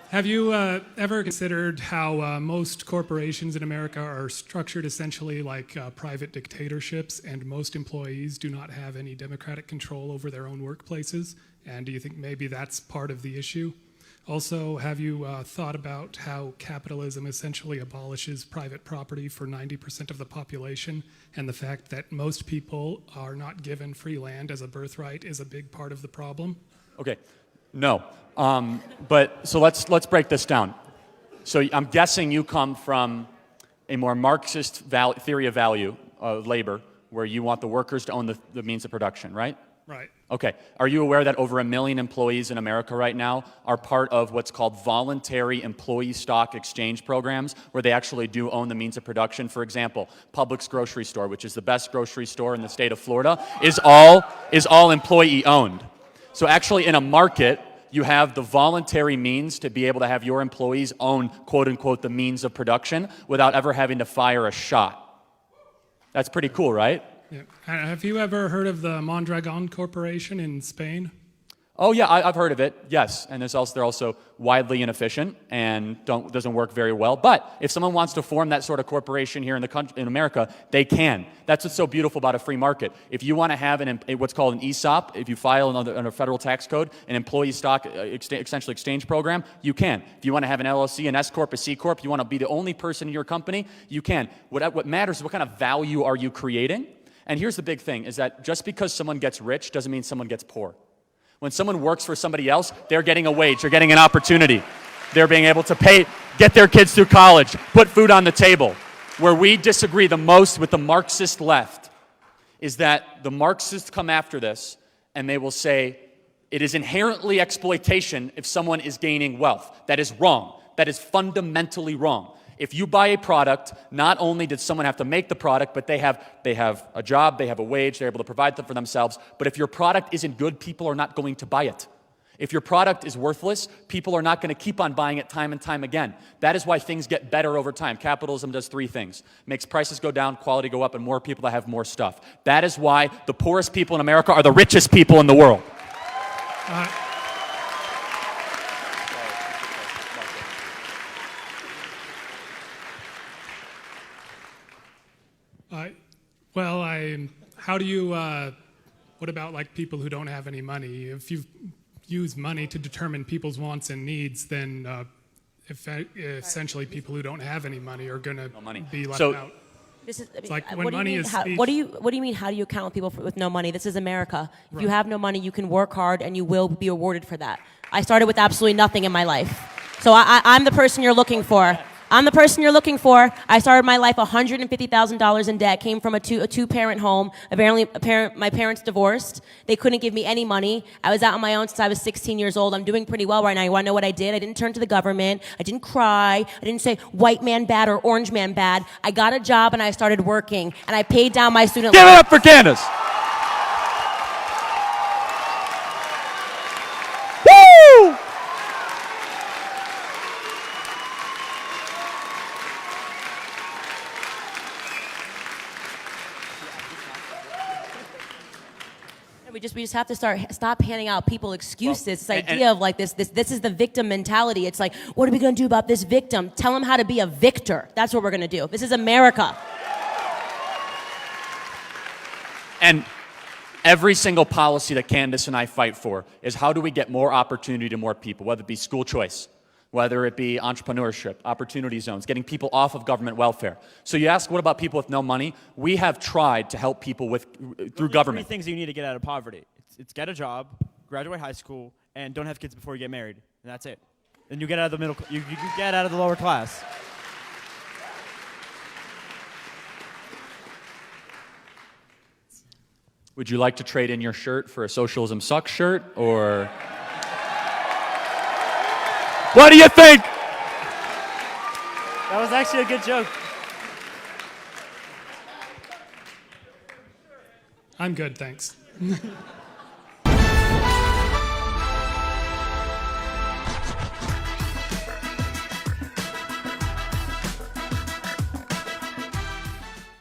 Have you ever considered how most corporations in America are structured essentially like private dictatorships, and most employees do not have any democratic control over their own workplaces? And do you think maybe that's part of the issue? Also, have you thought about how capitalism essentially abolishes private property for 90% of the population, and the fact that most people are not given free land as a birthright is a big part of the problem? Okay, no. But so let's break this down. So I'm guessing you come from a more Marxist theory of value, labor, where you want the workers to own the means of production, right? Right. Okay. Are you aware that over 1 million employees in America right now are part of what's called voluntary employee stock exchange programs, where they actually do own the means of production? For example, Publix grocery store, which is the best grocery store in the state of Florida, is all employee owned. So actually in a market, you have the voluntary means to be able to have your employees own, quote unquote, the means of production without ever having to fire a shot. That's pretty cool, right? Yeah. Have you ever heard of the Mondragon Corporation in Spain? Oh yeah, I've heard of it, yes. And they're also widely inefficient and doesn't work very well. But if someone wants to form that sort of corporation here in America, they can. That's what's so beautiful about a free market. If you want to have what's called an ESOP, if you file under federal tax code, an employee stock essentially exchange program, you can. If you want to have an LLC, an S Corp, a C Corp, you want to be the only person in your company, you can. What matters is what kind of value are you creating? And here's the big thing, is that just because someone gets rich doesn't mean someone gets poor. When someone works for somebody else, they're getting a wage, they're getting an opportunity. They're being able to get their kids through college, put food on the table. Where we disagree the most with the Marxist left is that the Marxists come after this and they will say, it is inherently exploitation if someone is gaining wealth. That is wrong. That is fundamentally wrong. If you buy a product, not only did someone have to make the product, but they have a job, they have a wage, they're able to provide them for themselves. But if your product isn't good, people are not going to buy it. If your product is worthless, people are not going to keep on buying it time and time again. That is why things get better over time. Capitalism does 3 things. Makes prices go down, quality go up, and more people that have more stuff. That is why the poorest people in America are the richest people in the world. How do you, what about like people who don't have any money? If you use money to determine people's wants and needs, then essentially people who don't have any money are going to be left out. This is, it's like when money is speech. What do you mean, how do you account people with no money? This is America. If you have no money, you can work hard and you will be rewarded for that. I started with absolutely nothing in my life. So I'm the person you're looking for. I'm the person you're looking for. I started my life $150,000 in debt, came from a two-parent home. Apparently, my parents divorced. They couldn't give me any money. I was out on my own since I was 16 years old. I'm doing pretty well right now. You want to know what I did? I didn't turn to the government. I didn't cry. I didn't say white man bad or orange man bad. I got a job and I started working, and I paid down my student loan. Give it up for Candace! Woo! We just have to stop handing out people excuses. This idea of like this is the victim mentality. It's like, what are we going to do about this victim? Tell them how to be a victor. That's what we're going to do. This is America. And every single policy that Candace and I fight for is how do we get more opportunity to more people, whether it be school choice, whether it be entrepreneurship, opportunity zones, getting people off of government welfare. So you ask, what about people with no money? We have tried to help people through government. 3 things you need to get out of poverty. It's get a job, graduate high school, and don't have kids before you get married. And that's it. Then you get out of the you get out of the lower class. Would you like to trade in your shirt for a Socialism Sucks shirt, or... What do you think? That was actually a good joke. I'm good, thanks.